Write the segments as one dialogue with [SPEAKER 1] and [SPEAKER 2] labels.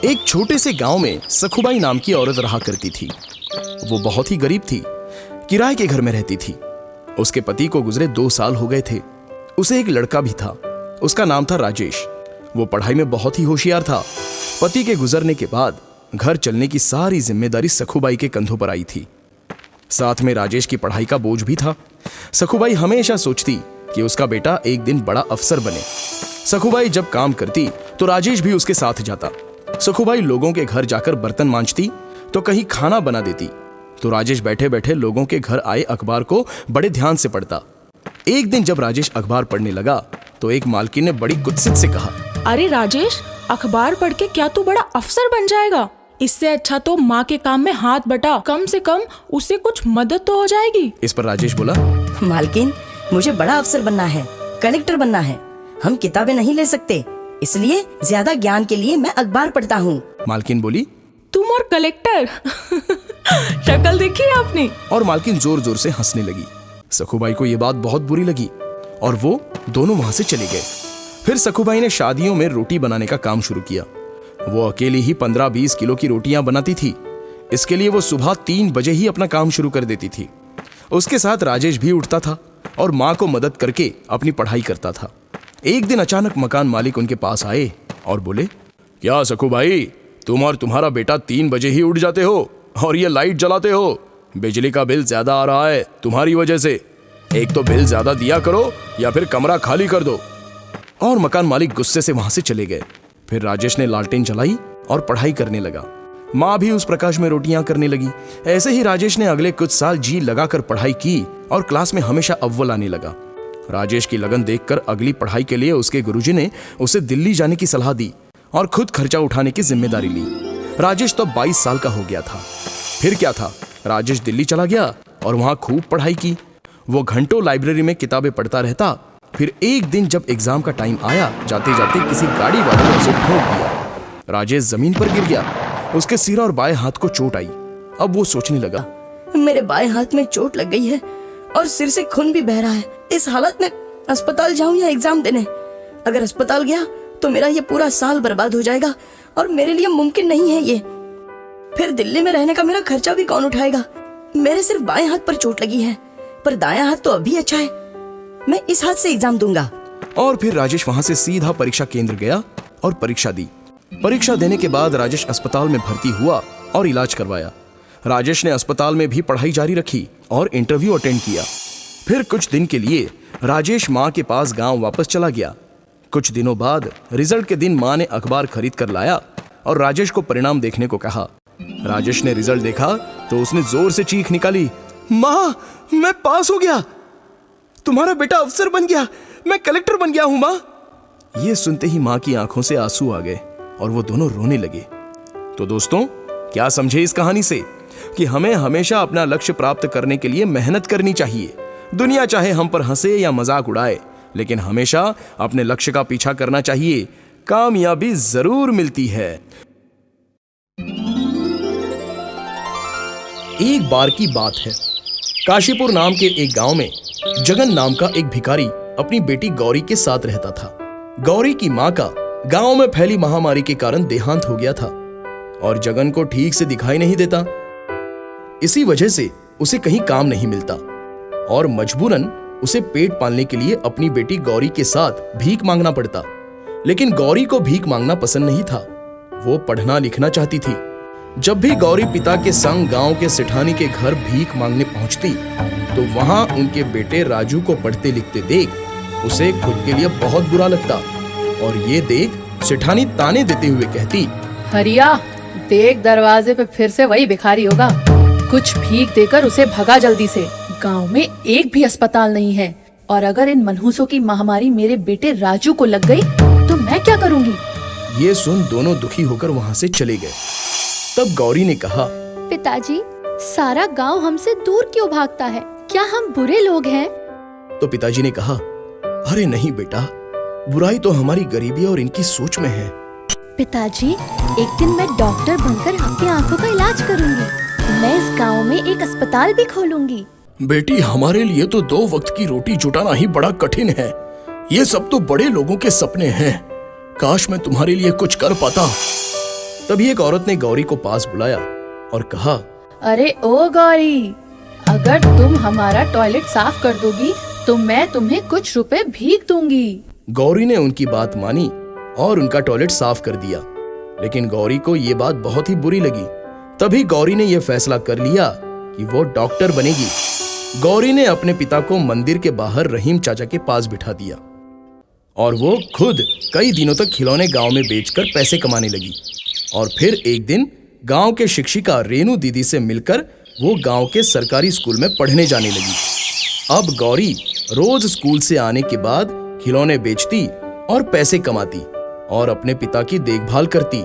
[SPEAKER 1] एक छोटे से गांव में सखुबाई नाम की औरत रहा करती थी। वो बहुत ही गरीब थी, किराए के घर में रहती थी। उसके पति को गुजरे 2 साल हो गए थे। उसे एक लड़का भी था, उसका नाम था राजेश। वो पढ़ाई में बहुत ही होशियार था। पति के गुजरने के बाद घर चलने की सारी जिम्मेदारी सखुबाई के कंधों पर आई थी। साथ में राजेश की पढ़ाई का बोझ भी था। सखुबाई हमेशा सोचती कि उसका बेटा एक दिन बड़ा अफसर बने। सखुबाई जब काम करती तो राजेश भी उसके साथ जाता। सखुबाई लोगों के घर जाकर बर्तन मांजती तो कहीं खाना बना देती, तो राजेश बैठे बैठे लोगों के घर आए अखबार को बड़े ध्यान से पढ़ता। एक दिन जब राजेश अखबार पढ़ने लगा तो एक मालकिन ने बड़ी कुत्सित से कहा,
[SPEAKER 2] अरे राजेश, अखबार पढ़ के क्या तू बड़ा अफसर बन जाएगा? इससे अच्छा तो माँ के काम में हाथ बटा, कम से कम उससे कुछ मदद तो हो जाएगी।
[SPEAKER 1] इस पर राजेश बोला,
[SPEAKER 3] मालकिन, मुझे बड़ा अफसर बनना है, कलेक्टर बनना है। हम किताबें नहीं ले सकते, इसलिए ज्यादा ज्ञान के लिए मैं अखबार पढ़ता हूँ।
[SPEAKER 1] मालकिन बोली,
[SPEAKER 2] तुम और कलेक्टर शक्ल देखी है आपने?
[SPEAKER 1] और मालकिन जोर जोर से हंसने लगी। सखुबाई को यह बात बहुत बुरी लगी और वो दोनों वहां से चले गए। फिर सखुबाई ने शादियों में रोटी बनाने का काम शुरू किया। वो अकेली ही 15-20 किलो की रोटियां बनाती थी। इसके लिए वो सुबह 3 बजे ही अपना काम शुरू कर देती थी। उसके साथ राजेश भी उठता था और माँ को मदद करके अपनी पढ़ाई करता था। एक दिन अचानक मकान मालिक उनके पास आए और बोले, क्या सखुबाई, तुम और तुम्हारा बेटा 3 बजे ही उठ जाते हो और ये लाइट जलाते हो? बिजली का बिल ज्यादा आ रहा है तुम्हारी वजह से। एक तो बिल ज्यादा दिया करो या फिर कमरा खाली कर दो। और मकान मालिक गुस्से से वहां से चले गए। फिर राजेश ने लालटेन जलाई और पढ़ाई करने लगा। माँ भी उस प्रकाश में रोटियां करने लगी। ऐसे ही राजेश ने अगले कुछ साल जी लगाकर पढ़ाई की और क्लास में हमेशा अव्वल आने लगा। राजेश की लगन देखकर अगली पढ़ाई के लिए उसके गुरुजी ने उसे दिल्ली जाने की सलाह दी और खुद खर्चा उठाने की जिम्मेदारी ली। राजेश तो 22 साल का हो गया था। फिर क्या था, राजेश दिल्ली चला गया और वहां खूब पढ़ाई की। वो घंटों लाइब्रेरी में किताबें पढ़ता रहता। फिर एक दिन जब एग्जाम का टाइम आया, जाते जाते किसी गाड़ी वाले ने उसे ठोक दिया। राजेश जमीन पर गिर गया। उसके सिर और बाएं हाथ को चोट आई। अब वो सोचने लगा,
[SPEAKER 3] मेरे बाएं हाथ में चोट लग गई है और सिर से खून भी बह रहा है। इस हालत में अस्पताल जाऊं या एग्जाम देने? अगर अस्पताल गया तो मेरा ये पूरा साल बर्बाद हो जाएगा और मेरे लिए मुमकिन नहीं है ये। फिर दिल्ली में रहने का मेरा खर्चा भी कौन उठाएगा? मेरे सिर्फ बाएं हाथ पर चोट लगी है, पर दायां हाथ तो अभी अच्छा है। मैं इस हाथ से एग्जाम दूंगा।
[SPEAKER 1] और फिर राजेश वहां से सीधा परीक्षा केंद्र गया और परीक्षा दी। परीक्षा देने के बाद राजेश अस्पताल में भर्ती हुआ और इलाज करवाया। राजेश ने अस्पताल में भी पढ़ाई जारी रखी और इंटरव्यू अटेंड किया। फिर कुछ दिन के लिए राजेश माँ के पास गांव वापस चला गया। कुछ दिनों बाद रिजल्ट के दिन माँ ने अखबार खरीद कर लाया और राजेश को परिणाम देखने को कहा। राजेश ने रिजल्ट देखा तो उसने जोर से चीख निकाली, माँ, मैं पास हो गया, तुम्हारा बेटा अफसर बन गया, मैं कलेक्टर बन गया हूं माँ। ये सुनते ही माँ की आंखों से आंसू आ गए और वो दोनों रोने लगे। तो दोस्तों, क्या समझे इस कहानी से कि हमें हमेशा अपना लक्ष्य प्राप्त करने के लिए मेहनत करनी चाहिए। दुनिया चाहे हम पर हंसे या मजाक उड़ाए, लेकिन हमेशा अपने लक्ष्य का पीछा करना चाहिए। कामयाबी जरूर मिलती है। एक बार की बात है, काशीपुर नाम के एक गांव में जगन नाम का एक भिखारी अपनी बेटी गौरी के साथ रहता था। गौरी की मां का गांव में फैली महामारी के कारण देहांत हो गया था और जगन को ठीक से दिखाई नहीं देता। इसी वजह से उसे कहीं काम नहीं मिलता और मजबूरन उसे पेट पालने के लिए अपनी बेटी गौरी के साथ भीख मांगना पड़ता। लेकिन गौरी को भीख मांगना पसंद नहीं था। वो पढ़ना लिखना चाहती थी। जब भी गौरी पिता के संग गांव के सेठानी के घर भीख मांगने पहुंचती तो वहां उनके बेटे राजू को पढ़ते लिखते देख उसे खुद के लिए बहुत बुरा लगता और ये देख सेठानी ताने देते हुए कहती,
[SPEAKER 4] हरिया, देख दरवाजे पे फिर से वही भिखारी होगा। कुछ भीख देकर उसे भगा जल्दी से। गांव में एक भी अस्पताल नहीं है और अगर इन मनहूसों की महामारी मेरे बेटे राजू को लग गई तो मैं क्या करूंगी?
[SPEAKER 1] ये सुन दोनों दुखी होकर वहां से चले गए। तब गौरी ने कहा,
[SPEAKER 5] पिताजी, सारा गांव हमसे दूर क्यों भागता है? क्या हम बुरे लोग हैं?
[SPEAKER 1] तो पिताजी ने कहा, अरे नहीं बेटा, बुराई तो हमारी गरीबी और इनकी सोच में है।
[SPEAKER 5] पिताजी, एक दिन मैं डॉक्टर बनकर आपकी आंखों का इलाज करूंगी। मैं इस गांव में एक अस्पताल भी खोलूंगी।
[SPEAKER 1] बेटी, हमारे लिए तो 2 वक्त की रोटी जुटाना ही बड़ा कठिन है। ये सब तो बड़े लोगों के सपने हैं। काश मैं तुम्हारे लिए कुछ कर पाता। तभी एक औरत ने गौरी को पास बुलाया और कहा,
[SPEAKER 4] अरे ओ गौरी, अगर तुम हमारा टॉयलेट साफ कर दोगी तो मैं तुम्हें कुछ रुपए भीख दूंगी।
[SPEAKER 1] गौरी ने उनकी बात मानी और उनका टॉयलेट साफ कर दिया। लेकिन गौरी को ये बात बहुत ही बुरी लगी। तभी गौरी ने यह फैसला कर लिया कि वो डॉक्टर बनेगी। गौरी ने अपने पिता को मंदिर के बाहर रहीम चाचा के पास बिठा दिया और वो खुद कई दिनों तक खिलौने गांव में बेचकर पैसे कमाने लगी। और फिर एक दिन गांव के शिक्षिका रेनू दीदी से मिलकर वो गांव के सरकारी स्कूल में पढ़ने जाने लगी। अब गौरी रोज स्कूल से आने के बाद खिलौने बेचती और पैसे कमाती और अपने पिता की देखभाल करती।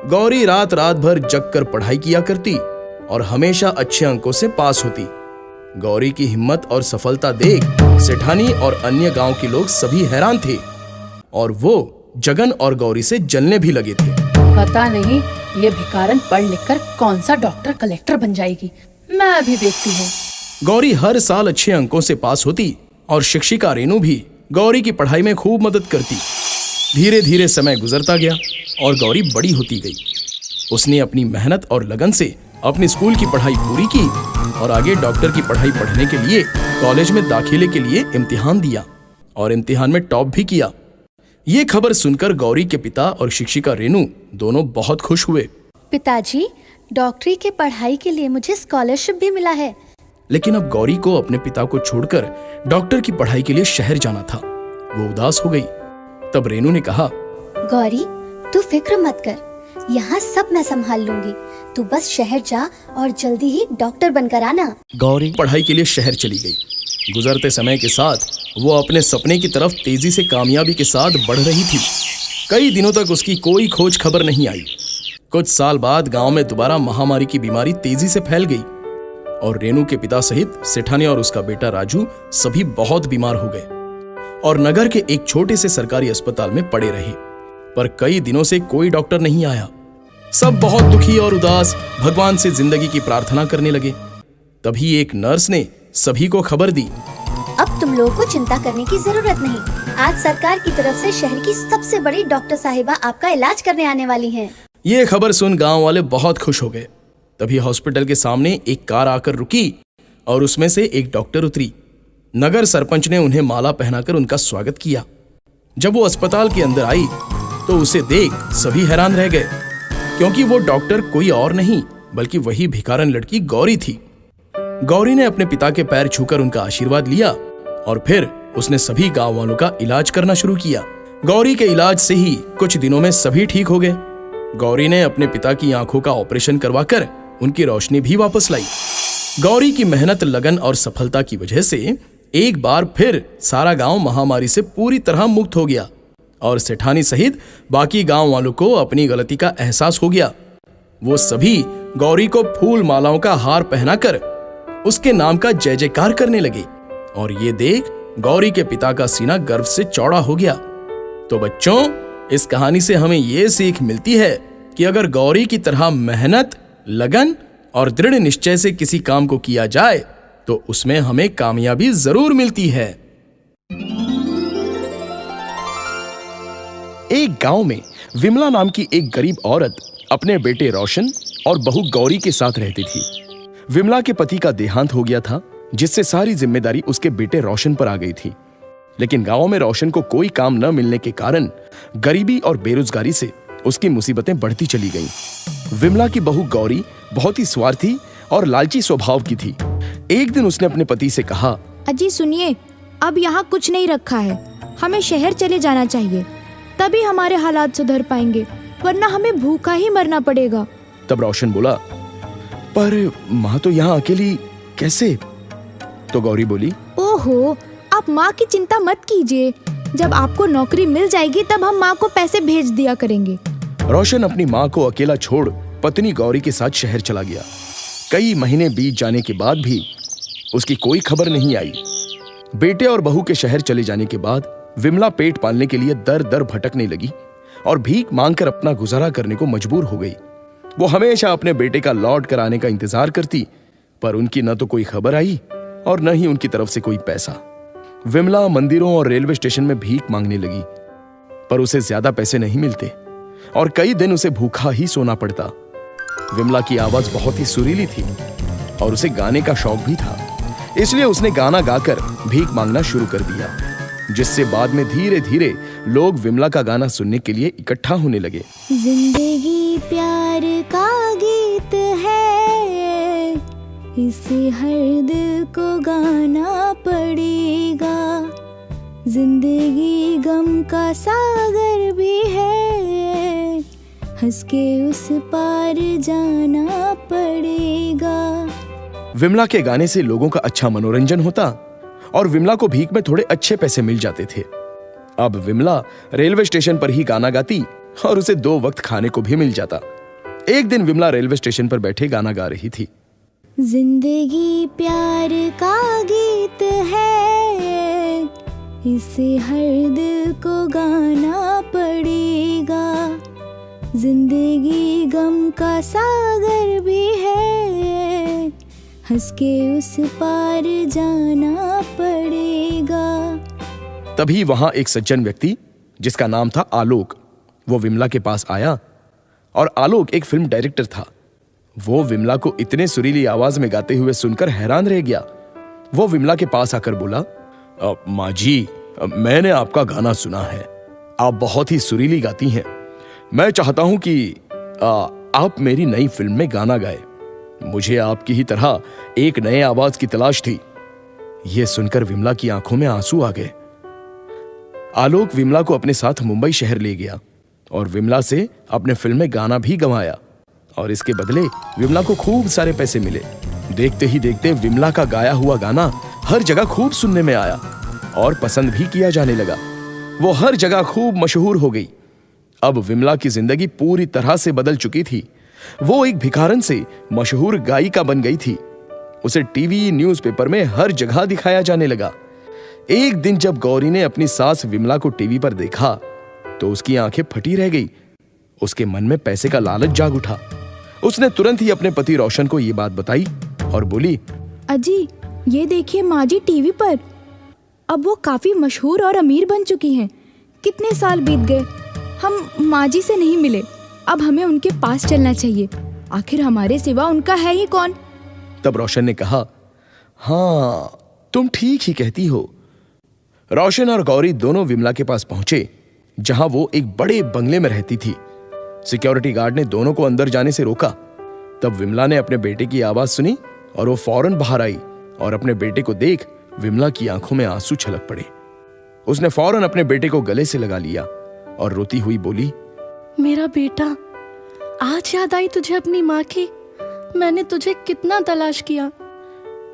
[SPEAKER 1] गौरी रात रात भर जग कर पढ़ाई किया करती और हमेशा अच्छे अंकों से पास होती। गौरी की हिम्मत और सफलता देख सेठानी और अन्य गांव के लोग सभी हैरान थे और वो जगन और गौरी से जलने भी लगे थे।
[SPEAKER 4] पता नहीं ये भिखारन पढ़ लिखकर कौन सा डॉक्टर कलेक्टर बन जाएगी, मैं अभी देखती हूँ।
[SPEAKER 1] गौरी हर साल अच्छे अंकों से पास होती और शिक्षिका रेनू भी गौरी की पढ़ाई में खूब मदद करती। धीरे धीरे समय गुजरता गया और गौरी बड़ी होती गई। उसने अपनी मेहनत और लगन से अपनी स्कूल की पढ़ाई पूरी की और आगे डॉक्टर की पढ़ाई पढ़ने के लिए कॉलेज में दाखिले के लिए इम्तिहान दिया और इम्तिहान में टॉप भी किया। ये खबर सुनकर गौरी के पिता और शिक्षिका रेनू दोनों बहुत खुश हुए।
[SPEAKER 5] पिताजी, डॉक्टरी के पढ़ाई के लिए मुझे स्कॉलरशिप भी मिला है।
[SPEAKER 1] लेकिन अब गौरी को अपने पिता को छोड़कर डॉक्टर की पढ़ाई के लिए शहर जाना था। वो उदास हो गई। तब रेनू ने कहा,
[SPEAKER 5] गौरी, तू फिक्र मत कर, यहाँ सब मैं संभाल लूंगी। तू बस शहर जा और जल्दी ही डॉक्टर बनकर आना।
[SPEAKER 1] गौरी पढ़ाई के लिए शहर चली गई। गुजरते समय के साथ वो अपने सपने की तरफ तेजी से कामयाबी के साथ बढ़ रही थी। कई दिनों तक उसकी कोई खोज खबर नहीं आई। कुछ साल बाद गांव में दोबारा महामारी की बीमारी तेजी से फैल गई और रेनू के पिता सहित सेठानी और उसका बेटा राजू सभी बहुत बीमार हो गए और नगर के एक छोटे से सरकारी अस्पताल में पड़े रहे। पर कई दिनों से कोई डॉक्टर नहीं आया। सब बहुत दुखी और उदास भगवान से जिंदगी की प्रार्थना करने लगे। तभी एक नर्स ने सभी को खबर दी,
[SPEAKER 5] अब तुम लोगों को चिंता करने की जरूरत नहीं। आज सरकार की तरफ से शहर की सबसे बड़ी डॉक्टर साहिबा आपका इलाज करने आने वाली हैं।
[SPEAKER 1] ये खबर सुन गांव वाले बहुत खुश हो गए। तभी हॉस्पिटल के सामने एक कार आकर रुकी और उसमें से एक डॉक्टर उतरी। नगर सरपंच ने उन्हें माला पहनाकर उनका स्वागत किया। जब वो अस्पताल के अंदर आई तो उसे देख सभी हैरान रह गए, क्योंकि वो डॉक्टर कोई और नहीं बल्कि वही भिखारन लड़की गौरी थी। गौरी ने अपने पिता के पैर छूकर उनका आशीर्वाद लिया और फिर उसने सभी गांव वालों का इलाज करना शुरू किया। गौरी के इलाज से ही कुछ दिनों में सभी ठीक हो गए। गौरी ने अपने पिता की आंखों का ऑपरेशन करवाकर उनकी रोशनी भी वापस लाई। गौरी की मेहनत, लगन और सफलता की वजह से एक बार फिर सारा गांव महामारी से पूरी तरह मुक्त हो गया और सेठानी सहित बाकी गांव वालों को अपनी गलती का एहसास हो गया। वो सभी गौरी को फूल मालाओं का हार पहनाकर उसके नाम का जय जयकार करने लगे और ये देख गौरी के पिता का सीना गर्व से चौड़ा हो गया। तो बच्चों, इस कहानी से हमें ये सीख मिलती है कि अगर गौरी की तरह मेहनत, लगन और दृढ़ निश्चय से किसी काम को किया जाए तो उसमें हमें कामयाबी जरूर मिलती है। एक गांव में विमला नाम की एक गरीब औरत अपने बेटे रोशन और बहू गौरी के साथ रहती थी। विमला के पति का देहांत हो गया था, जिससे सारी जिम्मेदारी उसके बेटे रोशन पर आ गई थी। लेकिन गांव में रोशन को कोई काम न मिलने के कारण गरीबी और बेरोजगारी से उसकी मुसीबतें बढ़ती चली गईं। विमला की बहू गौरी बहुत ही स्वार्थी और लालची स्वभाव की थी। एक दिन उसने अपने पति से कहा,
[SPEAKER 6] अजी सुनिए, अब यहाँ कुछ नहीं रखा है, हमें शहर चले जाना चाहिए, तभी हमारे हालात सुधर पाएंगे, वरना हमें भूखा ही मरना पड़ेगा।
[SPEAKER 1] तब रोशन बोला, पर माँ तो यहाँ अकेली कैसे? तो गौरी बोली,
[SPEAKER 6] ओहो, आप माँ की चिंता मत कीजिए, जब आपको नौकरी मिल जाएगी तब हम माँ को पैसे भेज दिया करेंगे।
[SPEAKER 1] रोशन अपनी माँ को अकेला छोड़ पत्नी गौरी के साथ शहर चला गया। कई महीने बीत जाने के बाद भी उसकी कोई खबर नहीं आई। बेटे और बहू के शहर चले जाने के बाद विमला पेट पालने के लिए दर दर भटकने लगी और भीख मांगकर अपना गुजारा करने को मजबूर हो गई। वो हमेशा अपने बेटे का लौट कर आने का इंतजार करती, पर उनकी न तो कोई खबर आई और न ही उनकी तरफ से कोई पैसा। विमला मंदिरों और रेलवे स्टेशन में भीख मांगने लगी, पर उसे ज्यादा पैसे नहीं मिलते। और कई दिन उसे भूखा ही सोना पड़ता। विमला की आवाज बहुत ही सुरीली थी और उसे गाने का शौक भी था, इसलिए उसने गाना गाकर भीख मांगना शुरू कर दिया, जिससे बाद में धीरे धीरे लोग विमला का गाना सुनने के लिए इकट्ठा होने लगे।
[SPEAKER 6] जिंदगी प्यार का गीत है, इसे हर दिल को गाना पड़ेगा। जिंदगी गम का सागर भी है, हंस के उस पार जाना पड़ेगा।
[SPEAKER 1] विमला के गाने से लोगों का अच्छा मनोरंजन होता और विमला को भीख में थोड़े अच्छे पैसे मिल जाते थे। अब विमला रेलवे स्टेशन पर ही गाना गाती और उसे 2 वक्त खाने को भी मिल जाता। एक दिन विमला रेलवे स्टेशन पर बैठे गाना गा रही थी।
[SPEAKER 6] जिंदगी प्यार का गीत है, इसे हर दिल को गाना पड़ेगा। जिंदगी गम का सागर भी है, हंस के उस पार जाना पड़ेगा।
[SPEAKER 1] तभी वहां एक सज्जन व्यक्ति जिसका नाम था आलोक, वो विमला के पास आया। और आलोक एक फिल्म डायरेक्टर था। वो विमला को इतने सुरीली आवाज में गाते हुए सुनकर हैरान रह गया। वो विमला के पास आकर बोला, माँ जी, मैंने आपका गाना सुना है, आप बहुत ही सुरीली गाती हैं। मैं चाहता हूं कि आप मेरी नई फिल्म में गाना गाए। मुझे आपकी ही तरह एक नए आवाज की तलाश थी। यह सुनकर विमला की आंखों में आंसू आ गए। आलोक विमला को अपने साथ मुंबई शहर ले गया और विमला से अपने फिल्म में गाना भी गवाया और इसके बदले विमला को खूब सारे पैसे मिले। देखते ही देखते विमला का गाया हुआ गाना हर जगह खूब सुनने में आया और पसंद भी किया जाने लगा। वो हर जगह खूब मशहूर हो गई। अब विमला की जिंदगी पूरी तरह से बदल चुकी थी। वो एक भिखारन से मशहूर गायिका बन गई थी। उसे टीवी, न्यूज़पेपर में हर जगह दिखाया जाने लगा। एक दिन जब गौरी ने अपनी सास विमला को टीवी पर देखा तो उसकी आंखें फटी रह गई। उसके मन में पैसे का लालच जाग उठा। उसने तुरंत ही अपने पति रोशन को ये बात बताई और बोली,
[SPEAKER 6] अजी, ये देखिए माँ जी टीवी पर। अब वो काफी मशहूर और अमीर बन चुकी हैं। कितने साल बीत गए, हम माँ जी से नहीं मिले। अब हमें उनके पास चलना चाहिए। आखिर हमारे सिवा उनका है ही कौन।
[SPEAKER 1] तब रोशन ने कहा, हाँ, तुम ठीक ही कहती हो। रोशन और गौरी दोनों विमला के पास पहुंचे, जहां वो एक बड़े बंगले में रहती थी। सिक्योरिटी गार्ड ने दोनों को अंदर जाने से रोका। तब विमला ने अपने बेटे की आवाज सुनी और वो फौरन बाहर आई और अपने बेटे को देख विमला की आंखों में आंसू छलक पड़े। उसने फौरन अपने बेटे को गले से लगा लिया और रोती हुई बोली,
[SPEAKER 7] मेरा बेटा, आज याद आई तुझे अपनी माँ की? मैंने तुझे कितना तलाश किया।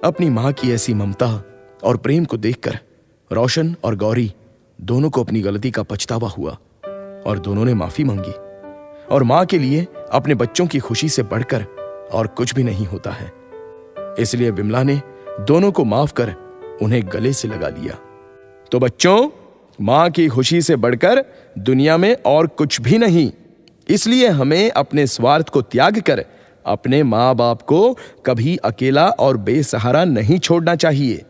[SPEAKER 1] अपनी माँ की ऐसी ममता और प्रेम को देखकर रोशन और गौरी दोनों को अपनी गलती का पछतावा हुआ और दोनों ने माफी मांगी। और माँ के लिए अपने बच्चों की खुशी से बढ़कर और कुछ भी नहीं होता है। इसलिए विमला ने दोनों को माफ कर उन्हें गले से लगा लिया। तो बच्चों, माँ की खुशी से बढ़कर दुनिया में और कुछ भी नहीं। इसलिए हमें अपने स्वार्थ को त्याग कर अपने माँ बाप को कभी अकेला और बेसहारा नहीं छोड़ना चाहिए।